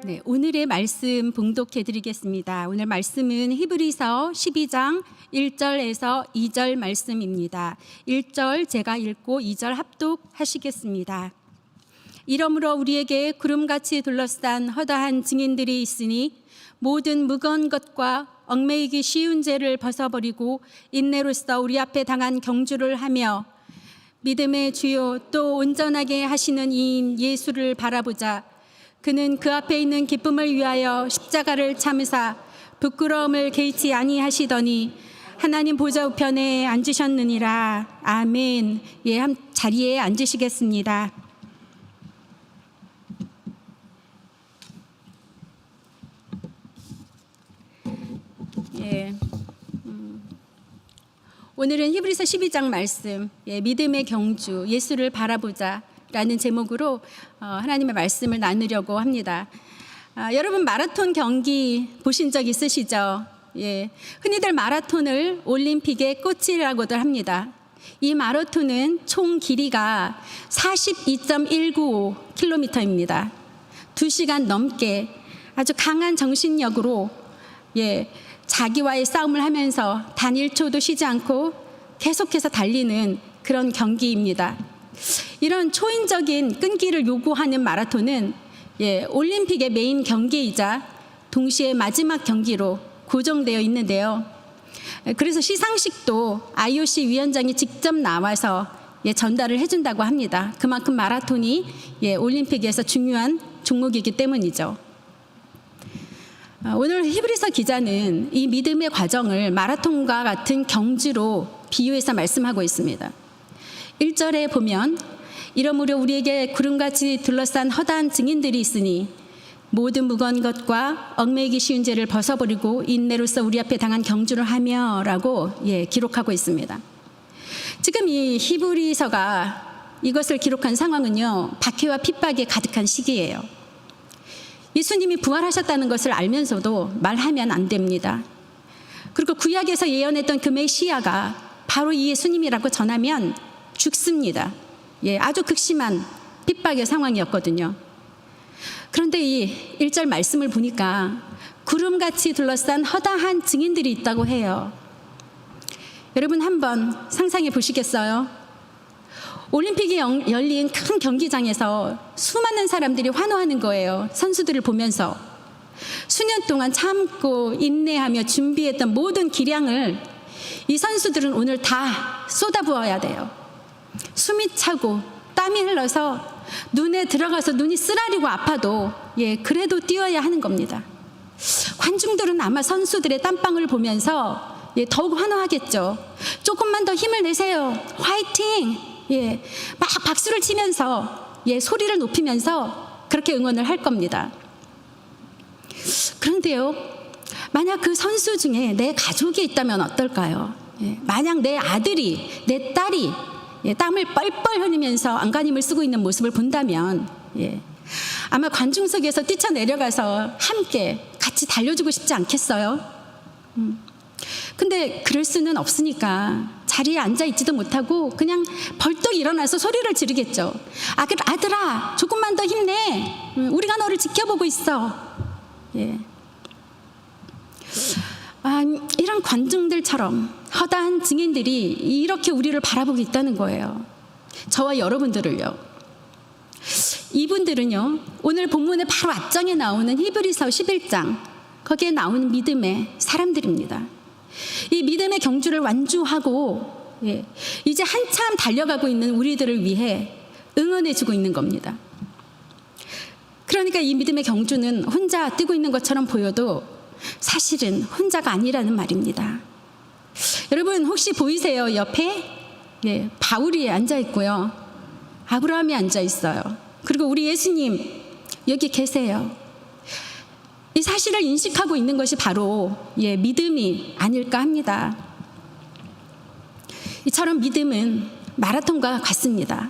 네, 오늘의 말씀 봉독해 드리겠습니다. 오늘 말씀은 히브리서 12장 1절에서 2절 말씀입니다. 1절 제가 읽고 2절 합독하시겠습니다. 이러므로 우리에게 구름같이 둘러싼 허다한 증인들이 있으니 모든 무거운 것과 얽매이기 쉬운 죄를 벗어버리고 인내로써 우리 앞에 당한 경주를 하며 믿음의 주요 또 온전하게 하시는 이인 예수를 바라보자. 그는 그 앞에 있는 기쁨을 위하여 십자가를 참으사 부끄러움을 개의치 아니하시더니 하나님 보좌 우편에 앉으셨느니라. 아멘. 예, 자리에 앉으시겠습니다. 예. 오늘은 히브리서 12장 말씀, 믿음의 경주, 예수를 바라보자 라는 제목으로 하나님의 말씀을 나누려고 합니다. 여러분 마라톤 경기 보신 적 있으시죠? 예. 흔히들 마라톤을 올림픽의 꽃이라고들 합니다. 이 마라톤은 총 길이가 42.195km입니다. 2시간 넘게 아주 강한 정신력으로 자기와의 싸움을 하면서 단 1초도 쉬지 않고 계속해서 달리는 그런 경기입니다. 이런 초인적인 끈기를 요구하는 마라톤은 올림픽의 메인 경기이자 동시에 마지막 경기로 고정되어 있는데요. 그래서 시상식도 IOC 위원장이 직접 나와서 전달을 해준다고 합니다. 그만큼 마라톤이 올림픽에서 중요한 종목이기 때문이죠. 오늘 히브리서 기자는 이 믿음의 과정을 마라톤과 같은 경주로 비유해서 말씀하고 있습니다. 1절에 보면 이러므로 우리에게 구름같이 둘러싼 허다한 증인들이 있으니 모든 무거운 것과 얽매이기 쉬운 죄를 벗어버리고 인내로써 우리 앞에 당한 경주를 하며 라고 기록하고 있습니다. 지금 이 히브리서가 이것을 기록한 상황은요, 박해와 핍박에 가득한 시기예요. 예수님이 부활하셨다는 것을 알면서도 말하면 안 됩니다. 그리고 구약에서 예언했던 그 메시아가 바로 이 예수님이라고 전하면 죽습니다. 아주 극심한 핍박의 상황이었거든요. 그런데 이 1절 말씀을 보니까 구름같이 둘러싼 허다한 증인들이 있다고 해요. 여러분 한번 상상해 보시겠어요? 올림픽이 열린 큰 경기장에서 수많은 사람들이 환호하는 거예요. 선수들을 보면서. 수년 동안 참고 인내하며 준비했던 모든 기량을 이 선수들은 오늘 다 쏟아부어야 돼요. 숨이 차고 땀이 흘러서 눈에 들어가서 눈이 쓰라리고 아파도 그래도 뛰어야 하는 겁니다. 관중들은 아마 선수들의 땀방울 보면서 더욱 환호하겠죠. 조금만 더 힘을 내세요. 화이팅! 막 박수를 치면서 소리를 높이면서 그렇게 응원을 할 겁니다. 그런데요, 만약 그 선수 중에 내 가족이 있다면 어떨까요? 만약 내 아들이, 내 딸이 땀을 뻘뻘 흘리면서 안간힘을 쓰고 있는 모습을 본다면 아마 관중석에서 뛰쳐내려가서 함께 같이 달려주고 싶지 않겠어요? 근데 그럴 수는 없으니까 자리에 앉아있지도 못하고 그냥 벌떡 일어나서 소리를 지르겠죠. 아들아, 조금만 더 힘내. 우리가 너를 지켜보고 있어. 이런 관중들처럼 허다한 증인들이 이렇게 우리를 바라보고 있다는 거예요. 저와 여러분들을요. 이분들은요, 오늘 본문의 바로 앞장에 나오는 히브리서 11장, 거기에 나오는 믿음의 사람들입니다. 이 믿음의 경주를 완주하고 이제 한참 달려가고 있는 우리들을 위해 응원해주고 있는 겁니다. 그러니까 이 믿음의 경주는 혼자 뛰고 있는 것처럼 보여도 사실은 혼자가 아니라는 말입니다. 여러분 혹시 보이세요? 옆에 바울이 앉아있고요, 아브라함이 앉아있어요. 그리고 우리 예수님 여기 계세요. 이 사실을 인식하고 있는 것이 바로 믿음이 아닐까 합니다. 이처럼 믿음은 마라톤과 같습니다.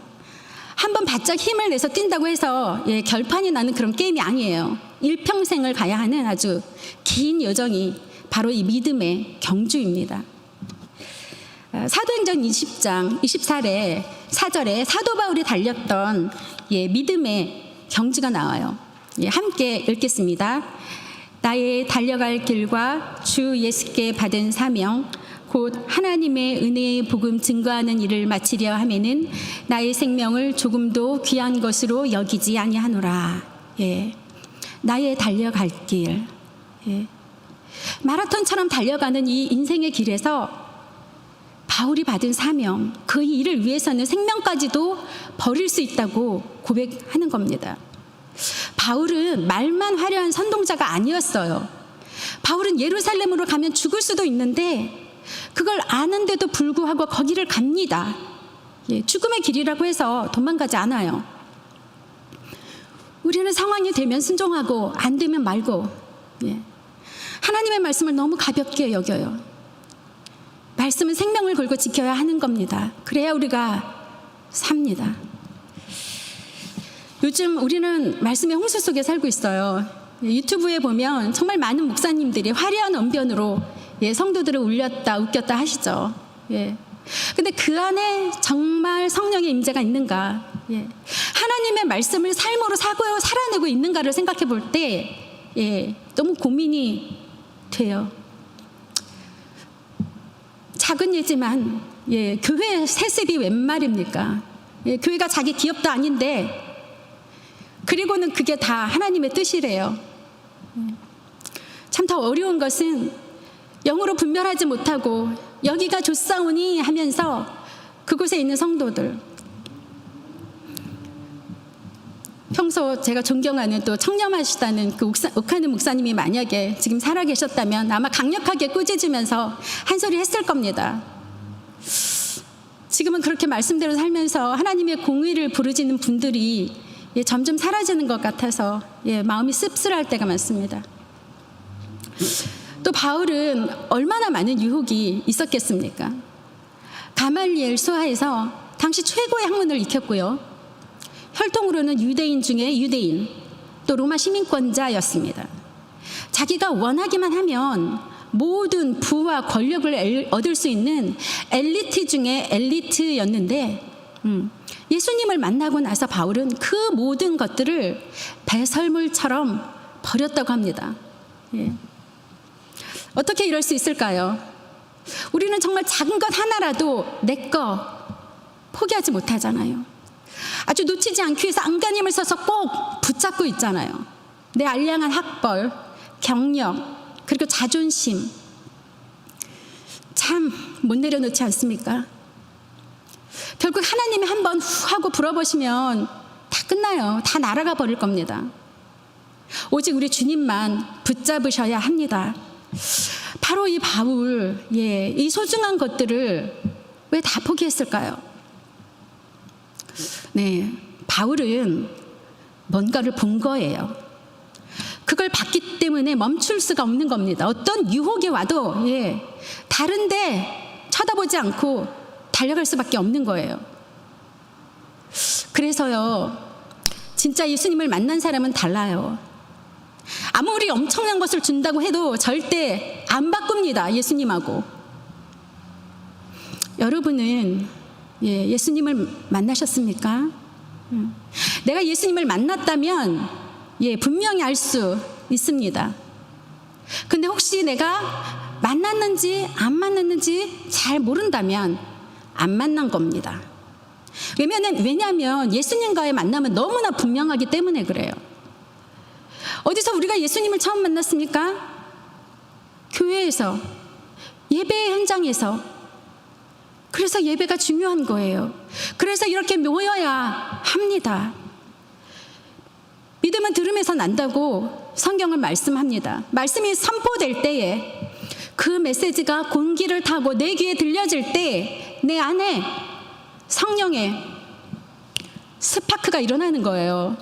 한번 바짝 힘을 내서 뛴다고 해서 결판이 나는 그런 게임이 아니에요. 일평생을 가야 하는 아주 긴 여정이 바로 이 믿음의 경주입니다. 사도행전 20장 24절에 사도 바울이 달렸던 믿음의 경주가 나와요. 예, 함께 읽겠습니다. 나의 달려갈 길과 주 예수께 받은 사명 곧 하나님의 은혜의 복음 증거하는 일을 마치려 하면은 나의 생명을 조금도 귀한 것으로 여기지 아니하노라. 예, 나의 달려갈 길. 예. 마라톤처럼 달려가는 이 인생의 길에서 바울이 받은 사명, 그 일을 위해서는 생명까지도 버릴 수 있다고 고백하는 겁니다. 바울은 말만 화려한 선동자가 아니었어요. 바울은 예루살렘으로 가면 죽을 수도 있는데 그걸 아는데도 불구하고 거기를 갑니다. 예, 죽음의 길이라고 해서 도망가지 않아요. 우리는 상황이 되면 순종하고 안 되면 말고, 예, 하나님의 말씀을 너무 가볍게 여겨요. 말씀은 생명을 걸고 지켜야 하는 겁니다. 그래야 우리가 삽니다. 요즘 우리는 말씀의 홍수 속에 살고 있어요. 유튜브에 보면 정말 많은 목사님들이 화려한 언변으로 성도들을 울렸다 웃겼다 하시죠. 근데 그 안에 정말 성령의 임재가 있는가, 하나님의 말씀을 삶으로 살아내고 있는가를 생각해 볼 때 너무 고민이 돼요. 작은 예지만 교회 세습이 웬 말입니까? 교회가 자기 기업도 아닌데 그리고는 그게 다 하나님의 뜻이래요. 참 더 어려운 것은 영으로 분별하지 못하고 여기가 좋사오니 하면서 그곳에 있는 성도들, 평소 제가 존경하는 또 청렴하시다는 그 옥하느 목사님이 만약에 지금 살아계셨다면 아마 강력하게 꾸짖으면서 한 소리 했을 겁니다. 지금은 그렇게 말씀대로 살면서 하나님의 공의를 부르짖는 분들이 점점 사라지는 것 같아서 마음이 씁쓸할 때가 많습니다. 또 바울은 얼마나 많은 유혹이 있었겠습니까? 가말리엘 수하에서 당시 최고의 학문을 익혔고요, 혈통으로는 유대인 중에 유대인, 또 로마 시민권자였습니다. 자기가 원하기만 하면 모든 부와 권력을 얻을 수 있는 엘리트 중에 엘리트였는데 예수님을 만나고 나서 바울은 그 모든 것들을 배설물처럼 버렸다고 합니다. 어떻게 이럴 수 있을까요? 우리는 정말 작은 것 하나라도 내 거 포기하지 못하잖아요. 아주 놓치지 않기 위해서 안간힘을 써서 꼭 붙잡고 있잖아요. 내 알량한 학벌, 경력, 그리고 자존심, 참 못 내려놓지 않습니까? 결국 하나님이 한번 후 하고 불어보시면 다 끝나요. 다 날아가 버릴 겁니다. 오직 우리 주님만 붙잡으셔야 합니다. 바로 이 바울, 이 소중한 것들을 왜 다 포기했을까요? 바울은 뭔가를 본 거예요. 그걸 봤기 때문에 멈출 수가 없는 겁니다. 어떤 유혹이 와도 다른데 쳐다보지 않고 달려갈 수밖에 없는 거예요. 그래서요, 진짜 예수님을 만난 사람은 달라요. 아무리 엄청난 것을 준다고 해도 절대 안 바꿉니다, 예수님하고. 여러분은 예수님을 만나셨습니까? 내가 예수님을 만났다면 분명히 알 수 있습니다. 근데 혹시 내가 만났는지 안 만났는지 잘 모른다면 안 만난 겁니다. 왜냐하면 예수님과의 만남은 너무나 분명하기 때문에 그래요. 어디서 우리가 예수님을 처음 만났습니까? 교회에서, 예배 현장에서. 그래서 예배가 중요한 거예요. 그래서 이렇게 모여야 합니다. 믿음은 들음에서 난다고 성경을 말씀합니다. 말씀이 선포될 때에 그 메시지가 공기를 타고 내 귀에 들려질 때 내 안에 성령의 스파크가 일어나는 거예요.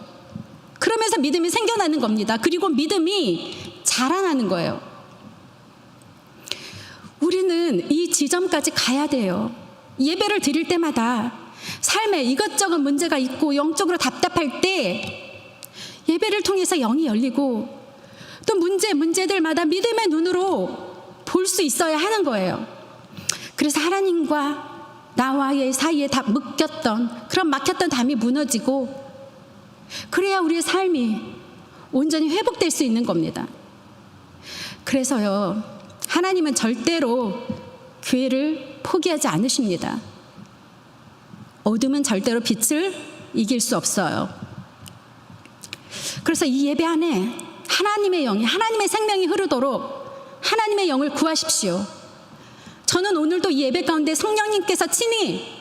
그러면서 믿음이 생겨나는 겁니다. 그리고 믿음이 자라나는 거예요. 우리는 이 지점까지 가야 돼요. 예배를 드릴 때마다 삶에 이것저것 문제가 있고 영적으로 답답할 때 예배를 통해서 영이 열리고 또 문제들마다 믿음의 눈으로 볼 수 있어야 하는 거예요. 그래서 하나님과 나와의 사이에 다 묶였던 그런 막혔던 담이 무너지고, 그래야 우리의 삶이 온전히 회복될 수 있는 겁니다. 그래서요, 하나님은 절대로 교회를 포기하지 않으십니다. 어둠은 절대로 빛을 이길 수 없어요. 그래서 이 예배 안에 하나님의 영이, 하나님의 생명이 흐르도록 하나님의 영을 구하십시오. 저는 오늘도 이 예배 가운데 성령님께서 친히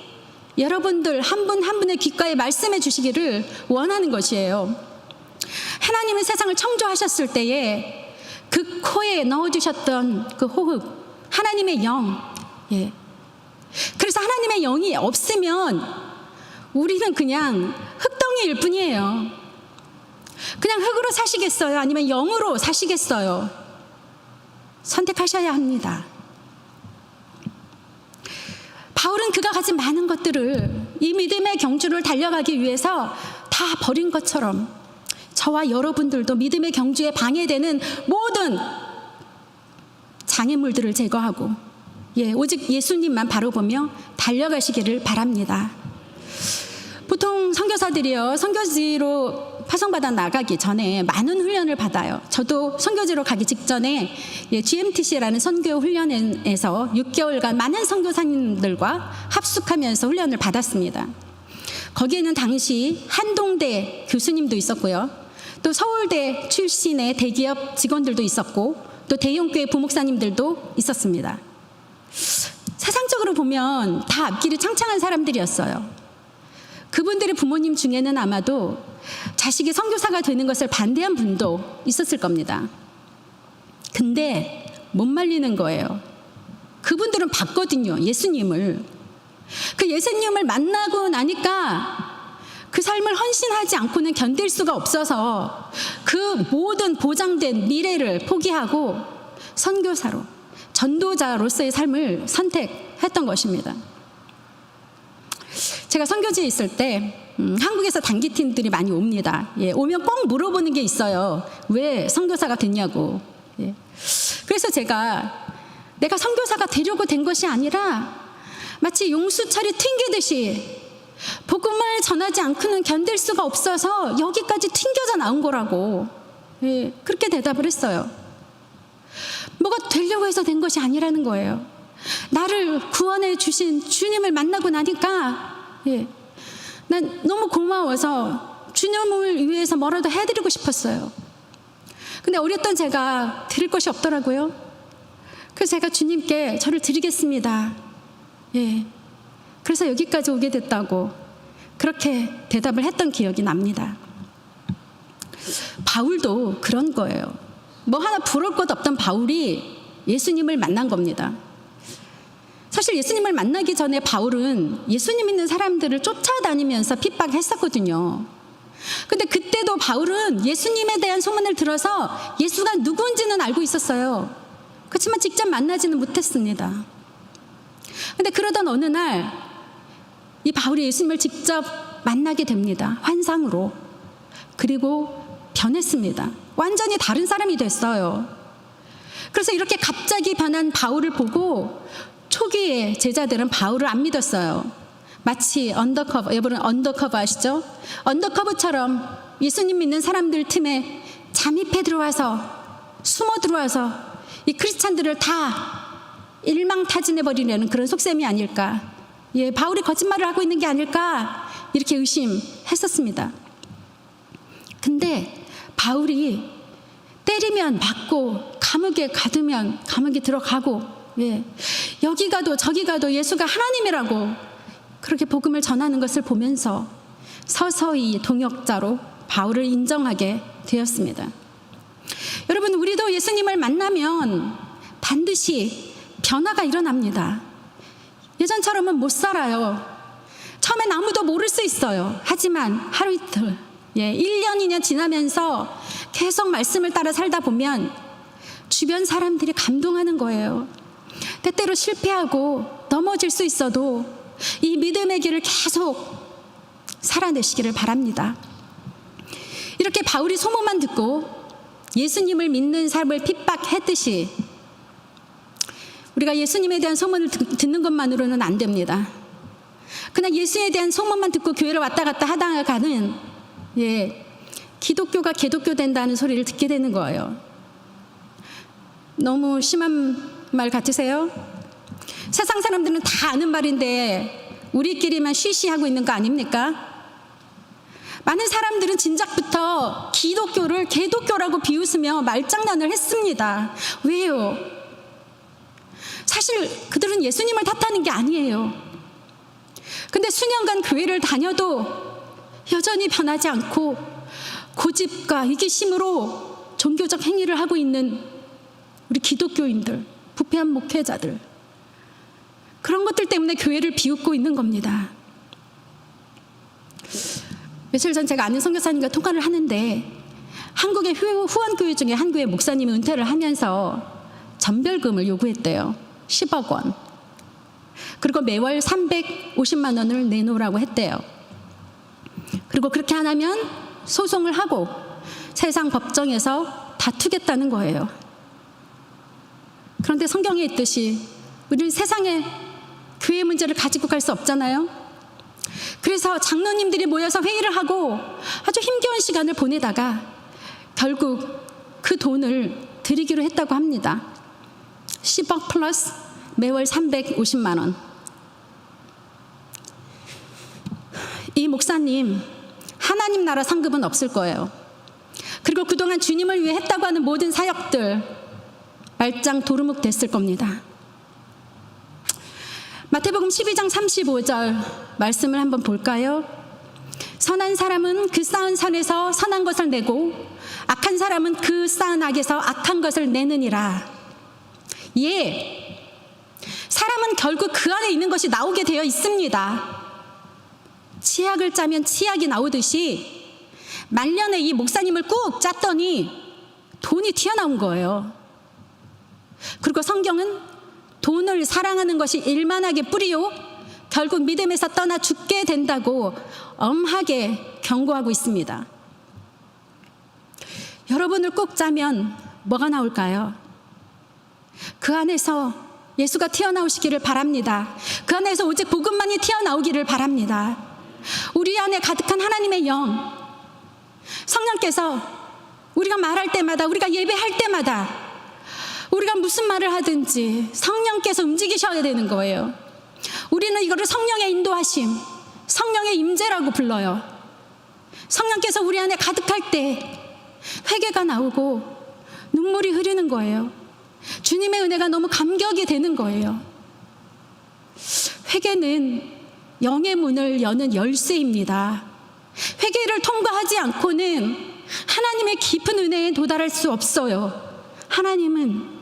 여러분들 한 분 한 분의 귓가에 말씀해 주시기를 원하는 것이에요. 하나님은 세상을 창조하셨을 때에 그 코에 넣어주셨던 그 호흡, 하나님의 영, 그래서 하나님의 영이 없으면 우리는 그냥 흙덩이일 뿐이에요. 그냥 흙으로 사시겠어요? 아니면 영으로 사시겠어요? 선택하셔야 합니다. 바울은 그가 가진 많은 것들을, 이 믿음의 경주를 달려가기 위해서 다 버린 것처럼 저와 여러분들도 믿음의 경주에 방해되는 모든 장애물들을 제거하고 오직 예수님만 바라보며 달려가시기를 바랍니다. 보통 선교사들이요, 선교지로 파송받아 나가기 전에 많은 훈련을 받아요. 저도 선교지로 가기 직전에 GMTC라는 선교 훈련에서 6개월간 많은 선교사님들과 합숙하면서 훈련을 받았습니다. 거기에는 당시 한동대 교수님도 있었고요, 또 서울대 출신의 대기업 직원들도 있었고, 또 대형교회 부목사님들도 있었습니다. 세상적으로 보면 다 앞길이 창창한 사람들이었어요. 그분들의 부모님 중에는 아마도 자식이 선교사가 되는 것을 반대한 분도 있었을 겁니다. 근데 못 말리는 거예요. 그분들은 봤거든요, 예수님을. 그 예수님을 만나고 나니까 그 삶을 헌신하지 않고는 견딜 수가 없어서 그 모든 보장된 미래를 포기하고 선교사로, 전도자로서의 삶을 선택했던 것입니다. 제가 선교지에 있을 때 한국에서 단기팀들이 많이 옵니다. 오면 꼭 물어보는 게 있어요. 왜 선교사가 됐냐고. 그래서 내가 선교사가 되려고 된 것이 아니라 마치 용수철이 튕기듯이 복음을 전하지 않고는 견딜 수가 없어서 여기까지 튕겨져 나온 거라고, 그렇게 대답을 했어요. 뭐가 되려고 해서 된 것이 아니라는 거예요. 나를 구원해 주신 주님을 만나고 나니까 난 너무 고마워서 주님을 위해서 뭐라도 해드리고 싶었어요. 근데 어렸던 제가 드릴 것이 없더라고요. 그래서 제가 주님께 저를 드리겠습니다. 그래서 여기까지 오게 됐다고 그렇게 대답을 했던 기억이 납니다. 바울도 그런 거예요. 뭐 하나 부러울 것 없던 바울이 예수님을 만난 겁니다. 사실 예수님을 만나기 전에 바울은 예수님 믿는 사람들을 쫓아다니면서 핍박했었거든요. 근데 그때도 바울은 예수님에 대한 소문을 들어서 예수가 누구인지는 알고 있었어요. 그렇지만 직접 만나지는 못했습니다. 근데 그러던 어느 날 이 바울이 예수님을 직접 만나게 됩니다. 환상으로. 그리고 변했습니다. 완전히 다른 사람이 됐어요. 그래서 이렇게 갑자기 변한 바울을 보고 초기에 제자들은 바울을 안 믿었어요. 마치 언더커버, 여러분 언더커버 아시죠? 언더커버처럼 예수님 믿는 사람들 틈에 잠입해 들어와서, 숨어 들어와서 이 크리스찬들을 다 일망타진해 버리려는 그런 속셈이 아닐까, 바울이 거짓말을 하고 있는 게 아닐까, 이렇게 의심했었습니다. 근데 바울이 때리면 맞고 감옥에 가두면 감옥에 들어가고, 여기 가도 저기 가도 예수가 하나님이라고 그렇게 복음을 전하는 것을 보면서 서서히 동역자로 바울을 인정하게 되었습니다. 여러분, 우리도 예수님을 만나면 반드시 변화가 일어납니다. 예전처럼은 못 살아요. 처음엔 아무도 모를 수 있어요. 하지만 하루 이틀, 1년 2년 지나면서 계속 말씀을 따라 살다 보면 주변 사람들이 감동하는 거예요. 때때로 실패하고 넘어질 수 있어도 이 믿음의 길을 계속 살아내시기를 바랍니다. 이렇게 바울이 소문만 듣고 예수님을 믿는 사람을 핍박했듯이 우리가 예수님에 대한 소문을 듣는 것만으로는 안 됩니다. 그냥 예수에 대한 소문만 듣고 교회를 왔다 갔다 하다가는 기독교가 개독교 된다는 소리를 듣게 되는 거예요. 너무 심한 말 같으세요? 세상 사람들은 다 아는 말인데 우리끼리만 쉬쉬하고 있는 거 아닙니까? 많은 사람들은 진작부터 기독교를 개독교라고 비웃으며 말장난을 했습니다. 왜요? 사실 그들은 예수님을 탓하는 게 아니에요. 근데 수년간 교회를 다녀도 여전히 변하지 않고 고집과 이기심으로 종교적 행위를 하고 있는 우리 기독교인들, 부패한 목회자들, 그런 것들 때문에 교회를 비웃고 있는 겁니다. 며칠 전 제가 아는 선교사님과 통화를 하는데 한국의 후원교회 중에 한 교회 목사님이 은퇴를 하면서 전별금을 요구했대요. 10억 원. 그리고 매월 350만 원을 내놓으라고 했대요. 그리고 그렇게 안 하면 소송을 하고 세상 법정에서 다투겠다는 거예요. 그런데 성경에 있듯이 우리는 세상에 교회 문제를 가지고 갈 수 없잖아요. 그래서 장로님들이 모여서 회의를 하고 아주 힘겨운 시간을 보내다가 결국 그 돈을 드리기로 했다고 합니다. 10억 플러스 매월 350만 원. 이 목사님 하나님 나라 상급은 없을 거예요. 그리고 그동안 주님을 위해 했다고 하는 모든 사역들 말짱 도루묵 됐을 겁니다. 마태복음 12장 35절 말씀을 한번 볼까요? 선한 사람은 그 쌓은 선에서 선한 것을 내고 악한 사람은 그 쌓은 악에서 악한 것을 내느니라. 예, 사람은 결국 그 안에 있는 것이 나오게 되어 있습니다. 치약을 짜면 치약이 나오듯이 말년에 이 목사님을 꾹 짰더니 돈이 튀어나온 거예요. 그리고 성경은 돈을 사랑하는 것이 일만하게 뿌리요 결국 믿음에서 떠나 죽게 된다고 엄하게 경고하고 있습니다. 여러분을 꼭 짜면 뭐가 나올까요? 그 안에서 예수가 튀어나오시기를 바랍니다. 그 안에서 오직 복음만이 튀어나오기를 바랍니다. 우리 안에 가득한 하나님의 영, 성령께서 우리가 말할 때마다, 우리가 예배할 때마다, 우리가 무슨 말을 하든지 성령께서 움직이셔야 되는 거예요. 우리는 이거를 성령의 인도하심, 성령의 임재라고 불러요. 성령께서 우리 안에 가득할 때 회개가 나오고 눈물이 흐르는 거예요. 주님의 은혜가 너무 감격이 되는 거예요. 회개는 영의 문을 여는 열쇠입니다. 회개를 통과하지 않고는 하나님의 깊은 은혜에 도달할 수 없어요. 하나님은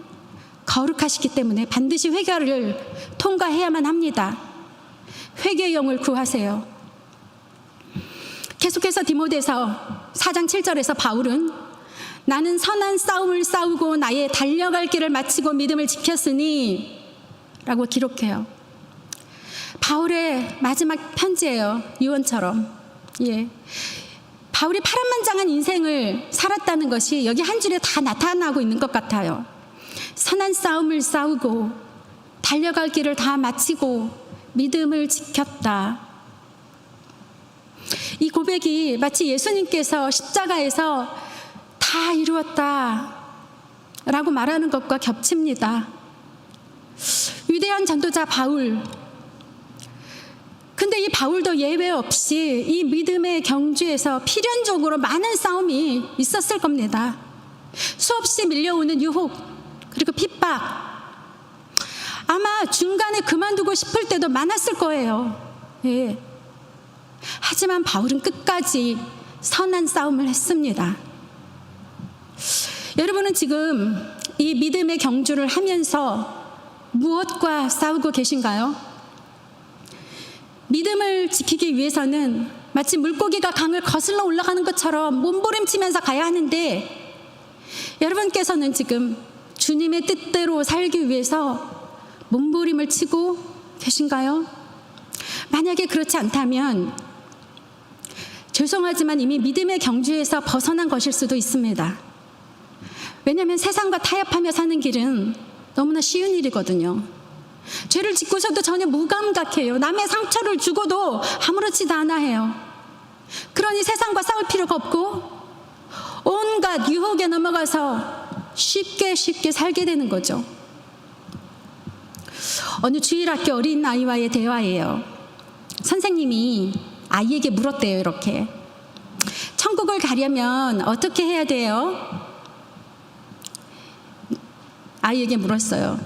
거룩하시기 때문에 반드시 회개를 통과해야만 합니다. 회개의 영을 구하세요. 계속해서 디모데서 4장 7절에서 바울은 나는 선한 싸움을 싸우고 나의 달려갈 길을 마치고 믿음을 지켰으니 라고 기록해요. 바울의 마지막 편지예요. 유언처럼. 예. 바울이 파란만장한 인생을 살았다는 것이 여기 한 줄에 다 나타나고 있는 것 같아요. 선한 싸움을 싸우고 달려갈 길을 다 마치고 믿음을 지켰다. 이 고백이 마치 예수님께서 십자가에서 다 이루었다 라고 말하는 것과 겹칩니다. 위대한 전도자 바울, 근데 이 바울도 예외 없이 이 믿음의 경주에서 필연적으로 많은 싸움이 있었을 겁니다. 수없이 밀려오는 유혹, 그리고 핍박, 아마 중간에 그만두고 싶을 때도 많았을 거예요. 예. 하지만 바울은 끝까지 선한 싸움을 했습니다. 여러분은 지금 이 믿음의 경주를 하면서 무엇과 싸우고 계신가요? 믿음을 지키기 위해서는 마치 물고기가 강을 거슬러 올라가는 것처럼 몸부림치면서 가야 하는데, 여러분께서는 지금 주님의 뜻대로 살기 위해서 몸부림을 치고 계신가요? 만약에 그렇지 않다면 죄송하지만 이미 믿음의 경주에서 벗어난 것일 수도 있습니다. 왜냐하면 세상과 타협하며 사는 길은 너무나 쉬운 일이거든요. 죄를 짓고서도 전혀 무감각해요. 남의 상처를 주고도 아무렇지도 않아 해요. 그러니 세상과 싸울 필요가 없고 온갖 유혹에 넘어가서 쉽게 살게 되는 거죠. 어느 주일학교 어린아이와의 대화예요. 선생님이 아이에게 물었대요. 이렇게, 천국을 가려면 어떻게 해야 돼요? 아이에게 물었어요.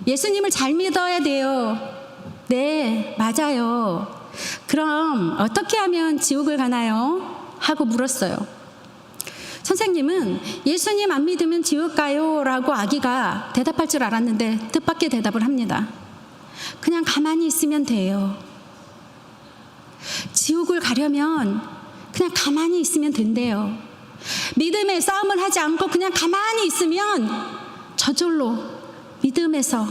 예수님을 잘 믿어야 돼요. 네, 맞아요. 그럼 어떻게 하면 지옥을 가나요? 하고 물었어요. 선생님은 예수님 안 믿으면 지옥 가요? 라고 아기가 대답할 줄 알았는데 뜻밖의 대답을 합니다. 그냥 가만히 있으면 돼요. 지옥을 가려면 그냥 가만히 있으면 된대요. 믿음의 싸움을 하지 않고 그냥 가만히 있으면 저절로 믿음에서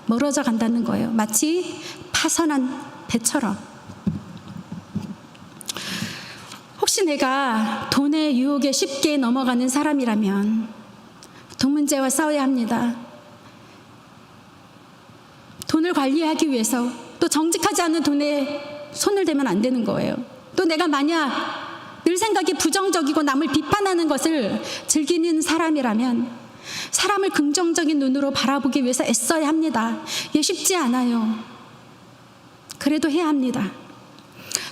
멀어져 간다는 거예요. 마치 파선한 배처럼. 혹시 내가 돈의 유혹에 쉽게 넘어가는 사람이라면 돈 문제와 싸워야 합니다. 돈을 관리하기 위해서 또 정직하지 않은 돈에 손을 대면 안 되는 거예요. 또 내가 만약 늘 생각이 부정적이고 남을 비판하는 것을 즐기는 사람이라면 사람을 긍정적인 눈으로 바라보기 위해서 애써야 합니다. 이게 쉽지 않아요. 그래도 해야 합니다.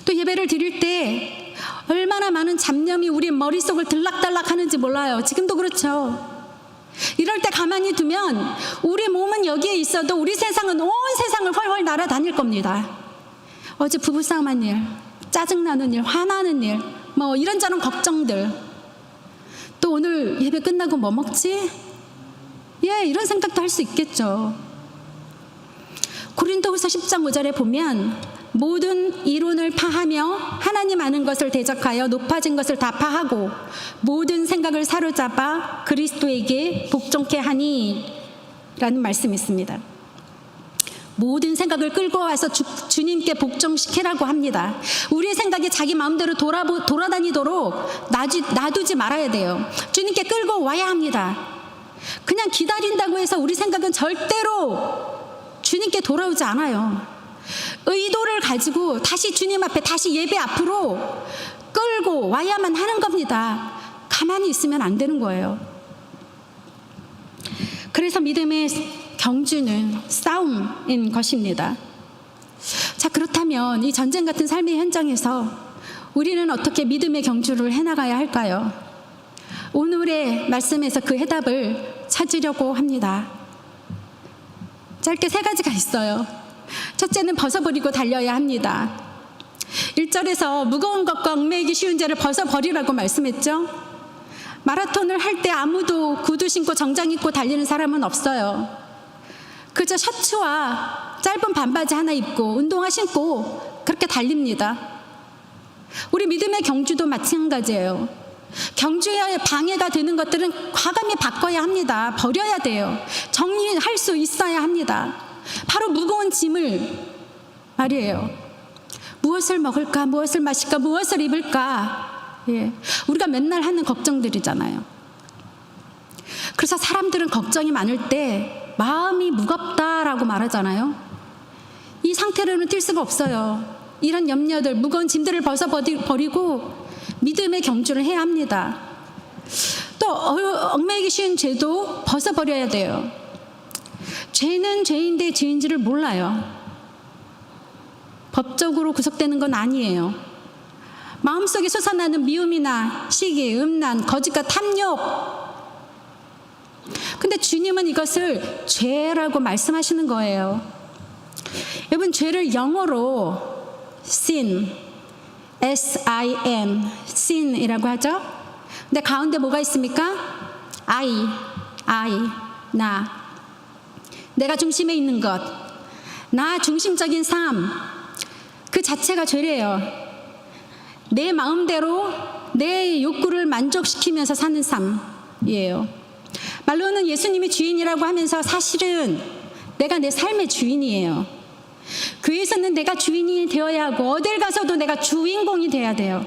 또 예배를 드릴 때 얼마나 많은 잡념이 우리 머릿속을 들락달락 하는지 몰라요. 지금도 그렇죠. 이럴 때 가만히 두면 우리 몸은 여기에 있어도 우리 세상은 온 세상을 훨훨 날아다닐 겁니다. 어제 부부싸움한 일, 짜증나는 일, 화나는 일, 뭐 이런저런 걱정들, 또 오늘 예배 끝나고 뭐 먹지? 이런 생각도 할 수 있겠죠. 고린도후서 10장 5절에 보면 모든 이론을 파하며 하나님 아는 것을 대적하여 높아진 것을 다 파하고 모든 생각을 사로잡아 그리스도에게 복종케 하니 라는 말씀이 있습니다. 모든 생각을 끌고 와서 주님께 복종시키라고 합니다. 우리의 생각이 자기 마음대로 돌아다니도록 놔두지 말아야 돼요. 주님께 끌고 와야 합니다. 그냥 기다린다고 해서 우리 생각은 절대로 주님께 돌아오지 않아요. 의도를 가지고 다시 주님 앞에, 다시 예배 앞으로 끌고 와야만 하는 겁니다. 가만히 있으면 안 되는 거예요. 그래서 믿음의 경주는 싸움인 것입니다. 자, 그렇다면 이 전쟁 같은 삶의 현장에서 우리는 어떻게 믿음의 경주를 해나가야 할까요? 오늘의 말씀에서 그 해답을 찾으려고 합니다. 짧게 3가지가 있어요. 첫째는 벗어버리고 달려야 합니다. 1절에서 무거운 것과 얽매이기 쉬운 죄를 벗어버리라고 말씀했죠. 마라톤을 할 때 아무도 구두 신고 정장 입고 달리는 사람은 없어요. 그저 셔츠와 짧은 반바지 하나 입고 운동화 신고 그렇게 달립니다. 우리 믿음의 경주도 마찬가지예요. 경주에 방해가 되는 것들은 과감히 바꿔야 합니다. 버려야 돼요. 정리할 수 있어야 합니다. 바로 무거운 짐을 말이에요. 무엇을 먹을까, 무엇을 마실까, 무엇을 입을까. 우리가 맨날 하는 걱정들이잖아요. 그래서 사람들은 걱정이 많을 때 마음이 무겁다라고 말하잖아요. 이 상태로는 뛸 수가 없어요. 이런 염려들, 무거운 짐들을 벗어버리고 믿음의 경주를 해야 합니다. 또 얽매이기 쉬운 죄도 벗어버려야 돼요. 죄는 죄인데 죄인지를 몰라요. 법적으로 구속되는 건 아니에요. 마음속에 솟아나는 미움이나 시기, 음란, 거짓과 탐욕. 근데 주님은 이것을 죄라고 말씀하시는 거예요. 여러분, 죄를 영어로 sin, S-I-N, sin이라고 하죠. 근데 가운데 뭐가 있습니까? I, 나. 내가 중심에 있는 것, 나 중심적인 삶, 그 자체가 죄래요. 내 마음대로 내 욕구를 만족시키면서 사는 삶이에요. 말로는 예수님이 주인이라고 하면서 사실은 내가 내 삶의 주인이에요. 교회에서는 내가 주인이 되어야 하고 어딜 가서도 내가 주인공이 돼야 돼요.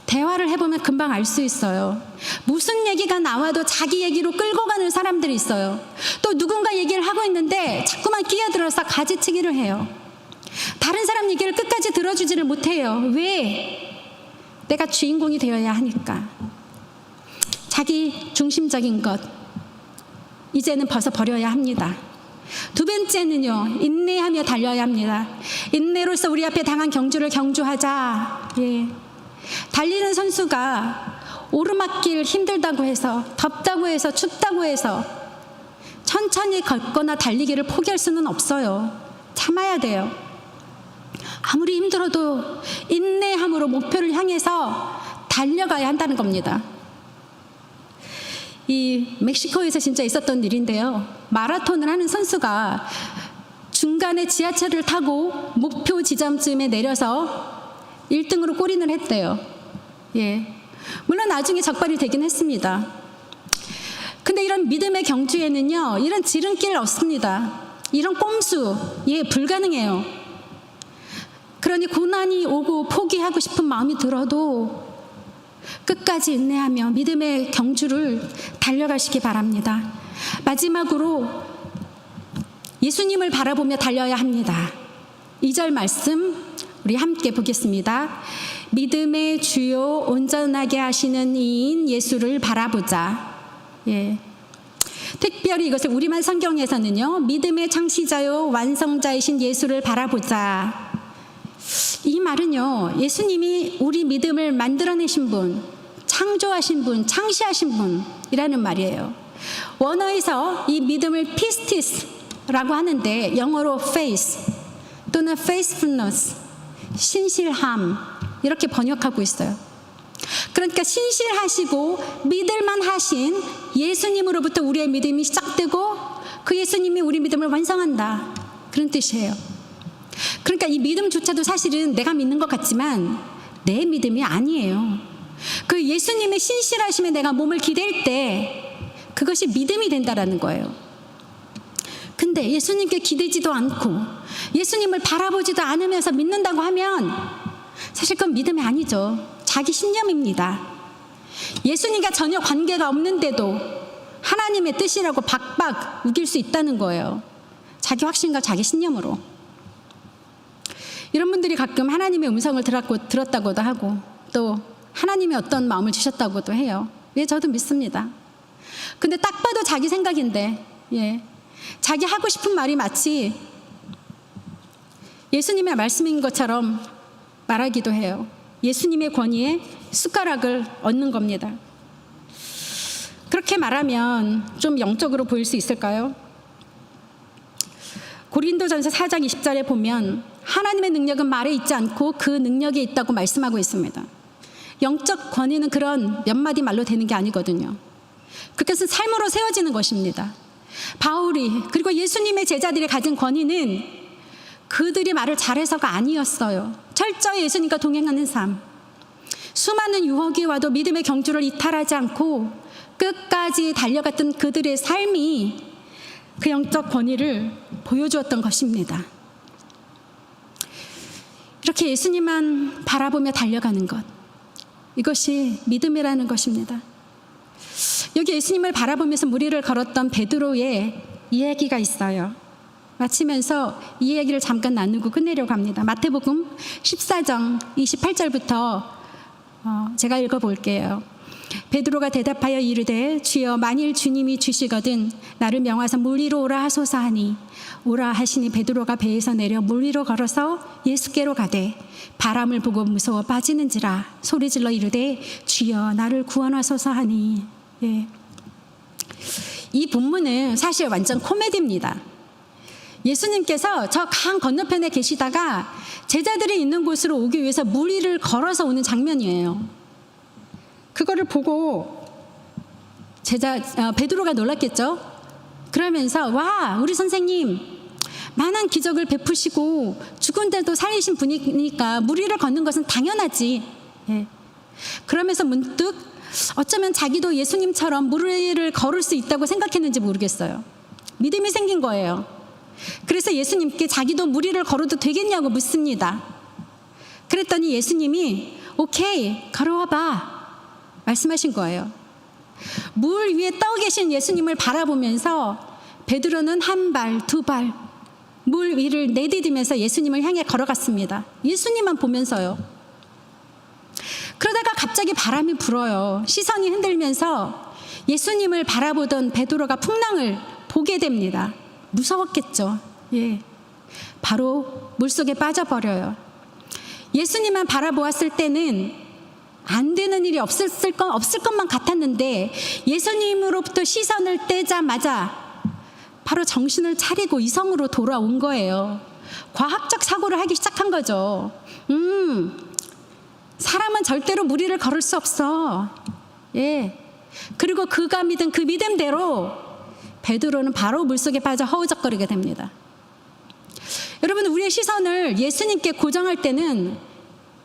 대화를 해보면 금방 알 수 있어요. 무슨 얘기가 나와도 자기 얘기로 끌고 가는 사람들이 있어요. 또 누군가 얘기를 하고 있는데 자꾸만 끼어들어서 가지치기를 해요. 다른 사람 얘기를 끝까지 들어주지를 못해요. 왜? 내가 주인공이 되어야 하니까. 자기 중심적인 것, 이제는 벗어버려야 합니다. 두 번째는요, 인내하며 달려야 합니다. 인내로서 우리 앞에 당한 경주를 경주하자. 예. 달리는 선수가 오르막길 힘들다고 해서, 덥다고 해서, 춥다고 해서 천천히 걷거나 달리기를 포기할 수는 없어요. 참아야 돼요. 아무리 힘들어도 인내함으로 목표를 향해서 달려가야 한다는 겁니다. 이 멕시코에서 진짜 있었던 일인데요. 마라톤을 하는 선수가 중간에 지하철을 타고 목표 지점쯤에 내려서 1등으로 골인을 했대요. 예. 물론 나중에 적발이 되긴 했습니다. 근데 이런 믿음의 경주에는요, 이런 지름길 없습니다. 이런 꼼수, 예, 불가능해요. 그러니 고난이 오고 포기하고 싶은 마음이 들어도 끝까지 인내하며 믿음의 경주를 달려가시기 바랍니다. 마지막으로 예수님을 바라보며 달려야 합니다. 2절 말씀 우리 함께 보겠습니다. 믿음의 주요 온전하게 하시는 이인 예수를 바라보자. 예. 특별히 이것을 우리말 성경에서는요, 믿음의 창시자요 완성자이신 예수를 바라보자. 이 말은요, 예수님이 우리 믿음을 만들어내신 분, 창조하신 분, 창시하신 분이라는 말이에요. 원어에서 이 믿음을 피스티스라고 하는데 영어로 faith 또는 faithfulness, 신실함 이렇게 번역하고 있어요. 그러니까 신실하시고 믿을만 하신 예수님으로부터 우리의 믿음이 시작되고 그 예수님이 우리 믿음을 완성한다, 그런 뜻이에요. 그러니까 이 믿음조차도 사실은 내가 믿는 것 같지만 내 믿음이 아니에요. 그 예수님의 신실하심에 내가 몸을 기댈 때 그것이 믿음이 된다라는 거예요. 근데 예수님께 기대지도 않고 예수님을 바라보지도 않으면서 믿는다고 하면 사실 그건 믿음이 아니죠. 자기 신념입니다. 예수님과 전혀 관계가 없는데도 하나님의 뜻이라고 박박 우길 수 있다는 거예요. 자기 확신과 자기 신념으로. 이런 분들이 가끔 하나님의 음성을 들었다고도 하고 또 하나님이 어떤 마음을 주셨다고도 해요. 예, 저도 믿습니다. 근데 딱 봐도 자기 생각인데, 예, 자기 하고 싶은 말이 마치 예수님의 말씀인 것처럼 말하기도 해요. 예수님의 권위에 숟가락을 얹는 겁니다. 그렇게 말하면 좀 영적으로 보일 수 있을까요? 고린도전서 4장 20절에 보면 하나님의 능력은 말에 있지 않고 그 능력에 있다고 말씀하고 있습니다. 영적 권위는 그런 몇 마디 말로 되는 게 아니거든요. 그것은 삶으로 세워지는 것입니다. 바울이 그리고 예수님의 제자들이 가진 권위는 그들이 말을 잘해서가 아니었어요. 철저히 예수님과 동행하는 삶, 수많은 유혹이 와도 믿음의 경주를 이탈하지 않고 끝까지 달려갔던 그들의 삶이 그 영적 권위를 보여주었던 것입니다. 이렇게 예수님만 바라보며 달려가는 것, 이것이 믿음이라는 것입니다. 여기 예수님을 바라보면서 무리를 걸었던 베드로의 이야기가 있어요. 마치면서 이 이야기를 잠깐 나누고 끝내려고 합니다. 마태복음 14장 28절부터 제가 읽어볼게요. 베드로가 대답하여 이르되 주여 만일 주님이 주시거든 나를 명하사 물 위로 오라 하소서 하니 오라 하시니 베드로가 배에서 내려 물 위로 걸어서 예수께로 가되 바람을 보고 무서워 빠지는지라 소리질러 이르되 주여 나를 구원하소서 하니. 예. 이 본문은 사실 완전 코미디입니다. 예수님께서 저 강 건너편에 계시다가 제자들이 있는 곳으로 오기 위해서 물 위를 걸어서 오는 장면이에요. 그거를 보고 베드로가 놀랐겠죠. 그러면서 와, 우리 선생님 많은 기적을 베푸시고 죽은 자도 살리신 분이니까 물 위를 걷는 것은 당연하지. 예. 그러면서 문득 어쩌면 자기도 예수님처럼 물 위를 걸을 수 있다고 생각했는지 모르겠어요. 믿음이 생긴 거예요. 그래서 예수님께 자기도 물 위를 걸어도 되겠냐고 묻습니다. 그랬더니 예수님이 오케이, 걸어와봐 말씀하신 거예요. 물 위에 떠 계신 예수님을 바라보면서 베드로는 한 발, 두 발 물 위를 내디디면서 예수님을 향해 걸어갔습니다. 예수님만 보면서요. 그러다가 갑자기 바람이 불어요. 시선이 흔들면서 예수님을 바라보던 베드로가 풍랑을 보게 됩니다. 무서웠겠죠. 예. 바로 물속에 빠져버려요. 예수님만 바라보았을 때는 안 되는 일이 없을 것만 같았는데 예수님으로부터 시선을 떼자마자 바로 정신을 차리고 이성으로 돌아온 거예요. 과학적 사고를 하기 시작한 거죠. 사람은 절대로 무리를 걸을 수 없어. 예. 그리고 그가 믿은 그 믿음대로 베드로는 바로 물속에 빠져 허우적거리게 됩니다. 여러분, 우리의 시선을 예수님께 고정할 때는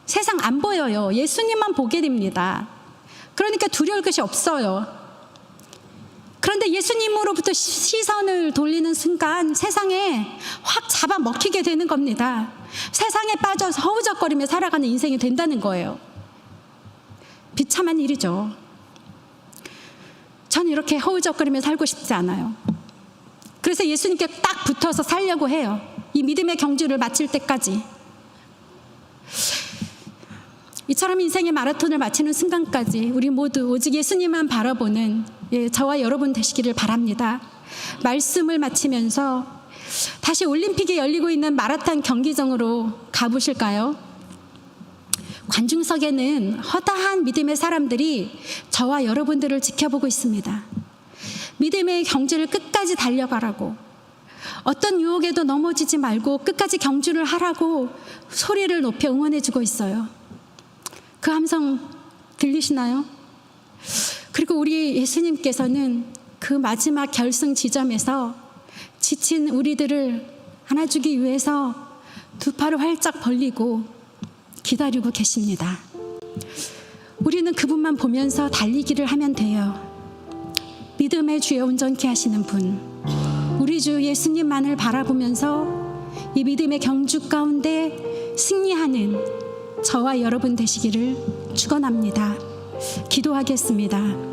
세상 안 보여요. 예수님만 보게 됩니다. 그러니까 두려울 것이 없어요. 그런데 예수님으로부터 시선을 돌리는 순간 세상에 확 잡아먹히게 되는 겁니다. 세상에 빠져서 허우적거리며 살아가는 인생이 된다는 거예요. 비참한 일이죠. 저는 이렇게 허우적거리며 살고 싶지 않아요. 그래서 예수님께 딱 붙어서 살려고 해요. 이 믿음의 경주를 마칠 때까지. 이처럼 인생의 마라톤을 마치는 순간까지 우리 모두 오직 예수님만 바라보는 저와 여러분 되시기를 바랍니다. 말씀을 마치면서 다시 올림픽이 열리고 있는 마라톤 경기장으로 가보실까요? 관중석에는 허다한 믿음의 사람들이 저와 여러분들을 지켜보고 있습니다. 믿음의 경주를 끝까지 달려가라고, 어떤 유혹에도 넘어지지 말고 끝까지 경주를 하라고 소리를 높여 응원해주고 있어요. 그 함성 들리시나요? 그리고 우리 예수님께서는 그 마지막 결승 지점에서 지친 우리들을 안아주기 위해서 두 팔을 활짝 벌리고 기다리고 계십니다. 우리는 그분만 보면서 달리기를 하면 돼요. 믿음의 주에 온전케 하시는 분, 우리 주 예수님만을 바라보면서 이 믿음의 경주 가운데 승리하는 저와 여러분 되시기를 축원합니다. 기도하겠습니다.